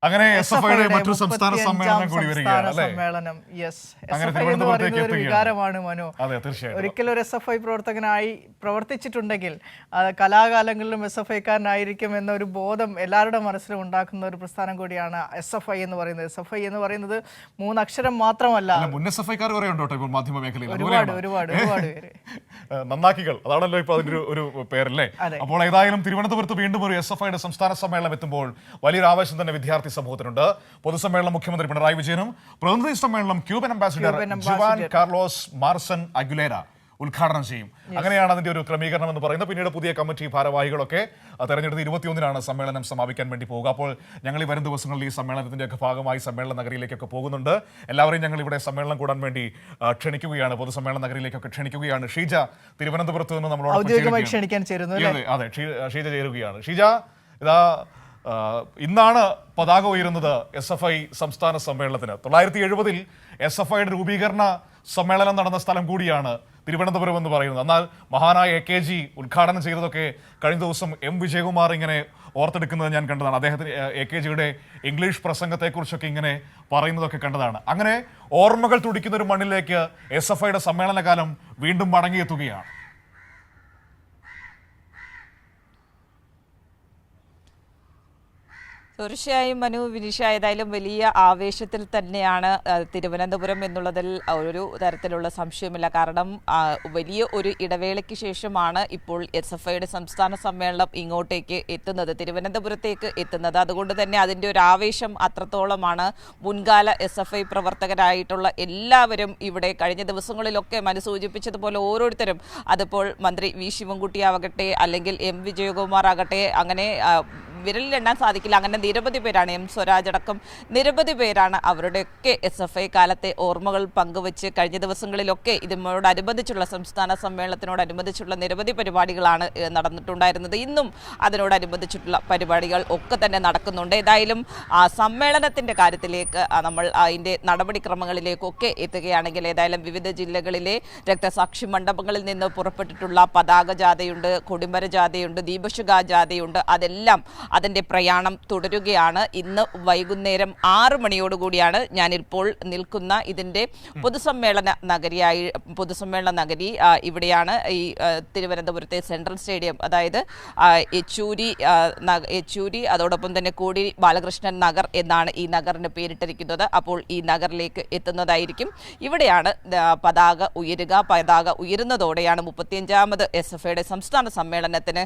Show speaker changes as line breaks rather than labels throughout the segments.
അങ്ങനെ എസ്എഫ്ഐയുടെ മറ്റൊരു സംസ്ഥാന സമ്മേളനം കൂടി വരികയാണ് അല്ലേ?
വികാരമാണ് മനു. ഒരിക്കലും ഒരു SFI പ്രവർത്തകനായി പ്രവർത്തിച്ചിട്ടുണ്ടെങ്കിൽ കലാകാലങ്ങളിലും SFIക്കാരനായിരിക്കും എന്നൊരു ബോധം എല്ലാവരുടെ മനസ്സിലും ഉണ്ടാക്കുന്ന ഒരു പ്രസ്ഥാനം കൂടിയാണ് SFI എന്ന് പറയുന്നത്. SFI എന്ന് പറയുന്നത് 3 അക്ഷരം മാത്രമല്ല,
മാധ്യമ മേഖലയിൽ
ഒരുപാട് പേര്
നന്നാക്കികൾ, അതാണല്ലോ ഇപ്പൊ അതിന്റെ ഒരു പേരല്ലേ. അപ്പോൾ ഏതായാലും തിരുവനന്തപുരത്ത് വീണ്ടും ഒരു SFIയുടെ സംസ്ഥാന സമ്മേളനം എത്തുമ്പോൾ വലിയൊരു ആവേശം തന്നെ വിദ്യാർത്ഥി സമൂഹത്തിനുണ്ട്. പൊതുസമ്മേളനം മുഖ്യമന്ത്രി പിണറായി വിജയനും, പ്രതിനിധി സമ്മേളനം ക്യൂബൻ അംബാസിഡർ ജുവാൻ കാർലോസ് മാർസൻ അഗുലേര ഉദ്ഘാടനം ചെയ്യും. അങ്ങനെയാണ് അതിന്റെ ഒരു ക്രമീകരണം എന്ന് പറയുന്നത്. പിന്നീട് പുതിയ കമ്മിറ്റി ഭാരവാഹികളൊക്കെ തെരഞ്ഞെടുത്ത് 21-നാണ് സമ്മേളനം സമാപിക്കാൻ വേണ്ടി പോകുക. അപ്പോൾ ഞങ്ങൾ ഈ വരും ദിവസങ്ങളിൽ ഈ സമ്മേളനത്തിന്റെ ഒക്കെ ഭാഗമായി സമ്മേളന നഗരിയിലേക്കൊക്കെ പോകുന്നുണ്ട്. എല്ലാവരെയും ഞങ്ങൾ ഇവിടെ സമ്മേളനം കൂടാൻ വേണ്ടി ക്ഷണിക്കുകയാണ്, പൊതുസമ്മേളന നഗരിയിലേക്കൊക്കെ ക്ഷണിക്കുകയാണ്. ഷീജ തിരുവനന്തപുരത്ത് നിന്ന് നമ്മളോട് അതെ ഷീജ ചേരുകയാണ്. ഷീജ, ഇതാ ഇന്നാണ് പതാക ഉയരുന്നത് SFI സംസ്ഥാന സമ്മേളനത്തിന്. 1970-ൽ SFIയുടെ രൂപീകരണ സമ്മേളനം നടന്ന സ്ഥലം കൂടിയാണ് തിരുവനന്തപുരം എന്ന് പറയുന്നത്. എന്നാൽ മഹാനായ AKG ഉദ്ഘാടനം ചെയ്തതൊക്കെ കഴിഞ്ഞ ദിവസം M വിജയകുമാർ ഇങ്ങനെ ഓർത്തെടുക്കുന്നത് ഞാൻ കണ്ടതാണ്. അദ്ദേഹത്തിന് AKGയുടെ ഇംഗ്ലീഷ് പ്രസംഗത്തെക്കുറിച്ചൊക്കെ ഇങ്ങനെ പറയുന്നതൊക്കെ കണ്ടതാണ്. അങ്ങനെ ഓർമ്മകൾ തുടിക്കുന്ന ഒരു മണ്ണിലേക്ക് SFIയുടെ സമ്മേളനകാലം വീണ്ടും മടങ്ങിയെത്തുകയാണ്.
തീർച്ചയായും മനു, വിനിഷ, ഏതായാലും വലിയ ആവേശത്തിൽ തന്നെയാണ് തിരുവനന്തപുരം എന്നുള്ളതിൽ ഒരു തരത്തിലുള്ള സംശയമില്ല. കാരണം വലിയ ഒരു ഇടവേളയ്ക്ക് ശേഷമാണ് ഇപ്പോൾ SFIയുടെ സംസ്ഥാന സമ്മേളനം ഇങ്ങോട്ടേക്ക് എത്തുന്നത്, തിരുവനന്തപുരത്തേക്ക് എത്തുന്നത്. അതുകൊണ്ട് തന്നെ അതിൻ്റെ ഒരു ആവേശം അത്രത്തോളമാണ്. മുൻകാല SFI പ്രവർത്തകരായിട്ടുള്ള എല്ലാവരും ഇവിടെ കഴിഞ്ഞ ദിവസങ്ങളിലൊക്കെ മനു സൂചിപ്പിച്ചതുപോലെ ഓരോരുത്തരും, അതിപ്പോൾ മന്ത്രി V ശിവൻകുട്ടി ആവട്ടെ, അല്ലെങ്കിൽ M വിജയകുമാർ ആകട്ടെ, അങ്ങനെ വിരലിലെണ്ണാൻ സാധിക്കില്ല, അങ്ങനെ നിരവധി പേരാണ്, M സ്വരാജ് അടക്കം നിരവധി പേരാണ് അവരുടെയൊക്കെ SFI കാലത്തെ ഓർമ്മകൾ പങ്കുവച്ച് കഴിഞ്ഞ ദിവസങ്ങളിലൊക്കെ ഇതിനോടനുബന്ധിച്ചുള്ള സംസ്ഥാന സമ്മേളനത്തിനോടനുബന്ധിച്ചുള്ള നിരവധി പരിപാടികളാണ് നടന്നിട്ടുണ്ടായിരുന്നത്. ഇന്നും അതിനോടനുബന്ധിച്ചിട്ടുള്ള പരിപാടികൾ ഒക്കെ തന്നെ നടക്കുന്നുണ്ട്. ഏതായാലും സമ്മേളനത്തിൻ്റെ കാര്യത്തിലേക്ക് നമ്മൾ അതിൻ്റെ നടപടിക്രമങ്ങളിലേക്കൊക്കെ എത്തുകയാണെങ്കിൽ, ഏതായാലും വിവിധ ജില്ലകളിലെ രക്തസാക്ഷി മണ്ഡപങ്ങളിൽ നിന്ന് പുറപ്പെട്ടിട്ടുള്ള പതാക ജാഥയുണ്ട്, കൊടിമര ജാഥയുണ്ട്, ദീപശിഖാ ജാഥയുണ്ട്. അതെല്ലാം അതിൻ്റെ പ്രയാണം തുടരുകയാണ്. ഇന്ന് വൈകുന്നേരം 6 മണിയോടുകൂടിയാണ് ഞാനിപ്പോൾ നിൽക്കുന്ന ഇതിൻ്റെ പൊതുസമ്മേളന നഗരി ഇവിടെയാണ്. ഈ തിരുവനന്തപുരത്തെ സെൻട്രൽ സ്റ്റേഡിയം, അതായത് യെച്ചൂരി, അതോടൊപ്പം തന്നെ കോടി ബാലകൃഷ്ണൻ നഗർ എന്നാണ് ഈ നഗറിന് പേരിട്ടിരിക്കുന്നത്. അപ്പോൾ ഈ നഗറിലേക്ക് എത്തുന്നതായിരിക്കും. ഇവിടെയാണ് പതാക ഉയരുന്നതോടെയാണ് 35ാമത് SFIയുടെ സംസ്ഥാന സമ്മേളനത്തിന്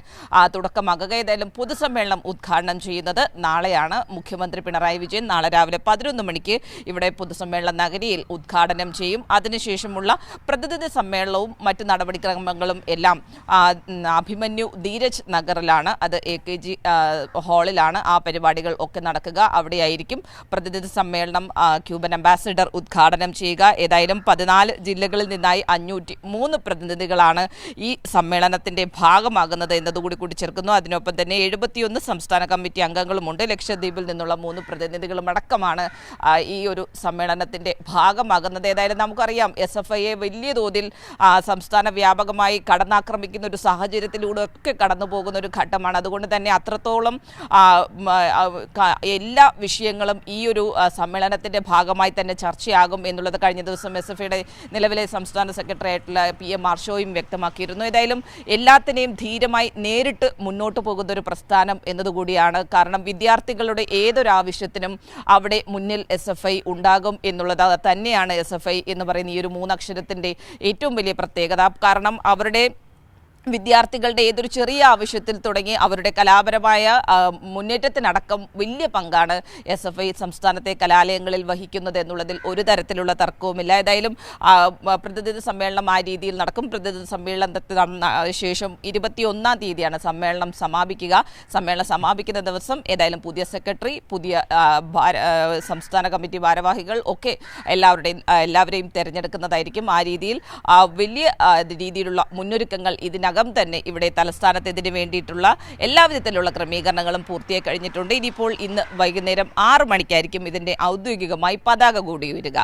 തുടക്കമാകുക. ഏതായാലും പൊതുസമ്മേളനം ഉദ്ഘാടനം ചെയ്യുന്നത് നാളെയാണ്. മുഖ്യമന്ത്രി പിണറായി വിജയൻ നാളെ രാവിലെ 11 മണിക്ക് ഇവിടെ പൊതുസമ്മേളന നഗരിയിൽ ഉദ്ഘാടനം ചെയ്യും. അതിനുശേഷമുള്ള പ്രതിനിധി സമ്മേളനവും മറ്റ് നടപടിക്രമങ്ങളും എല്ലാം അഭിമന്യു ധീരജ് നഗറിലാണ്, അത് AKG ഹാളിലാണ് ആ പരിപാടികൾ ഒക്കെ നടക്കുക. അവിടെയായിരിക്കും പ്രതിനിധി സമ്മേളനം ക്യൂബൻ അംബാസിഡർ ഉദ്ഘാടനം ചെയ്യുക. ഏതായാലും 14 ജില്ലകളിൽ നിന്നായി 503 പ്രതിനിധികളാണ് ഈ സമ്മേളനത്തിന്റെ ഭാഗമാകുന്നത് എന്നതുകൂടി കൂട്ടിച്ചേർക്കുന്നു. അതിനൊപ്പം തന്നെ 71 സംസ്ഥാന കമ്മിറ്റി അംഗങ്ങളുമുണ്ട്. ലക്ഷദ്വീപിൽ നിന്നുള്ള 3 പ്രതിനിധികളും അടക്കമാണ് ഈ ഒരു സമ്മേളനത്തിന്റെ ഭാഗമാകുന്നത്. ഏതായാലും നമുക്കറിയാം, SFIയെ വലിയ തോതിൽ സംസ്ഥാന വ്യാപകമായി കടന്നാക്രമിക്കുന്ന ഒരു സാഹചര്യത്തിലൂടെ ഒക്കെ കടന്നു പോകുന്ന ഒരു ഘട്ടമാണ്. അതുകൊണ്ട് തന്നെ അത്രത്തോളം എല്ലാ വിഷയങ്ങളും ഈ ഒരു സമ്മേളനത്തിന്റെ ഭാഗമായി തന്നെ ചർച്ചയാകും എന്നുള്ളത് കഴിഞ്ഞ ദിവസം SFIയുടെ നിലവിലെ സംസ്ഥാന സെക്രട്ടറി ആയിട്ടുള്ള PM മാർഷോയും വ്യക്തമാക്കിയിരുന്നു. ഏതായാലും എല്ലാത്തിനെയും ധീരമായി നേരിട്ട് മുന്നോട്ട് പോകുന്ന ഒരു പ്രസ്ഥാനം എന്നതുകൂടിയാണ്. കാരണം വിദ്യാർത്ഥികളുടെ ഏതൊരാവശ്യത്തിനും അവിടെ മുന്നിൽ SFI ഉണ്ടാകും എന്നുള്ളത് തന്നെയാണ് SFI എന്ന് പറയുന്ന ഈ ഒരു 3 അക്ഷരത്തിൻ്റെ ഏറ്റവും വലിയ പ്രത്യേകത. കാരണം അവരുടെ വിദ്യാർത്ഥികളുടെ ഏതൊരു ചെറിയ ആവശ്യത്തിൽ തുടങ്ങി അവരുടെ കലാപരമായ മുന്നേറ്റത്തിനടക്കം വലിയ പങ്കാണ് SFI സംസ്ഥാനത്തെ കലാലയങ്ങളിൽ വഹിക്കുന്നത് എന്നുള്ളതിൽ ഒരു തരത്തിലുള്ള തർക്കവുമില്ല. ഏതായാലും പ്രതിനിധി സമ്മേളനം ആ രീതിയിൽ നടക്കും. പ്രതിനിധി സമ്മേളനത്തിന് ശേഷം 21-ാം തീയതിയാണ് സമ്മേളനം സമാപിക്കുക. സമ്മേളനം സമാപിക്കുന്ന ദിവസം ഏതായാലും പുതിയ സെക്രട്ടറി, പുതിയ സംസ്ഥാന കമ്മിറ്റി ഭാരവാഹികൾ ഒക്കെ എല്ലാവരെയും തിരഞ്ഞെടുക്കുന്നതായിരിക്കും. ആ രീതിയിൽ വലിയ രീതിയിലുള്ള മുന്നൊരുക്കങ്ങൾ ഇതിനകം തന്നെ ഇവിടെ തലസ്ഥാനത്ത് ഇതിന് വേണ്ടിയിട്ടുള്ള എല്ലാവിധത്തിലുള്ള ക്രമീകരണങ്ങളും പൂർത്തിയായി കഴിഞ്ഞിട്ടുണ്ട്. ഇനിയിപ്പോൾ ഇന്ന് വൈകുന്നേരം 6 മണിക്കായിരിക്കും ഇതിൻ്റെ ഔദ്യോഗികമായി പതാക കൂടി ഉയരുക.